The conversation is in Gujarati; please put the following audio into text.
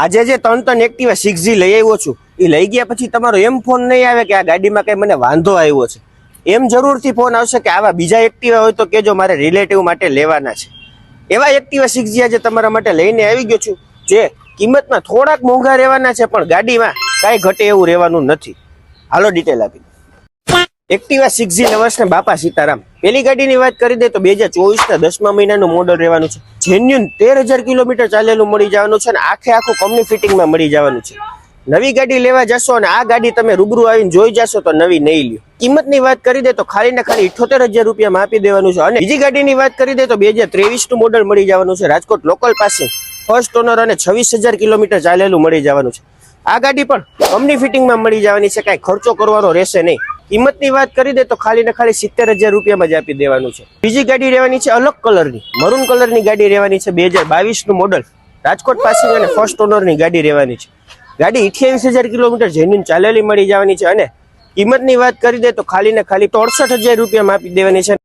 આજે જે 3 એક્ટિવા 6G લઈ આવ્યો છું, એ લઈ ગયા પછી તમારો એમ ફોન નહીં આવે કે આ ગાડીમાં કઈ મને વાંધો આવ્યો છે. એમ જરૂરથી ફોન આવશે કે આવા બીજા એક્ટિવા હોય તો કેજો, મારે રિલેટિવ માટે લેવાના છે. એવા એક્ટિવા 6G આજે તમારા માટે લઈને આવી ગયો છું, જે કિંમતમાં થોડાક મોંઘા રહેવાના છે, પણ ગાડીમાં કાંઈ ઘટે એવું રહેવાનું નથી. હાલો ડિટેલ આપી. એક્ટિવા 6G લવર્સ ને બાપા સીતારામ. પેલી ગાડીની વાત કરી દે તો 2024 ના 10મા મહિનાનું મોડલ રહેવાનું છે. જેન્યુન 13,000 કિલોમીટર ચાલેલું મળી જવાનું છે અને આખું કંપની ફિટિંગમાં મળી જવાનું છે. નવી ગાડી લેવા જશો અને આ ગાડી તમે રૂબરૂ આવીને જોઈ જશો તો નવી નહીં લ્યો. કિંમતની વાત કરી દે તો ખાલી ને ખાલી 78,000 રૂપિયામાં આપી દેવાનું છે. અને બીજી ગાડીની વાત કરી દે તો 2023 નું મોડલ મળી જવાનું છે. રાજકોટ લોકલ પાસે ફર્સ્ટ ઓનર અને 26,000 કિલોમીટર ચાલેલું મળી જવાનું છે. આ ગાડી પણ કંપની ફિટિંગમાં મળી જવાની છે, કાંઈ ખર્ચો કરવાનો રહેશે નહીં. કિંમતની વાત કરી દે તો ખાલી ને ખાલી 70,000 રૂપિયામાં જ આપી દેવાનું છે. બીજી ગાડી રહેવાની છે અલગ કલરની, મરૂન કલરની ગાડી રહેવાની છે. 2022 નું મોડલ, રાજકોટ પાસિંગ અને ફર્સ્ટ ઓનરની ગાડી રહેવાની છે. ગાડી 28,000 કિલોમીટર જેન્યુન ચાલેલી મળી જવાની છે અને કિંમતની વાત કરી દે તો ખાલી ને ખાલી 63,000 રૂપિયામાં આપી દેવાની છે.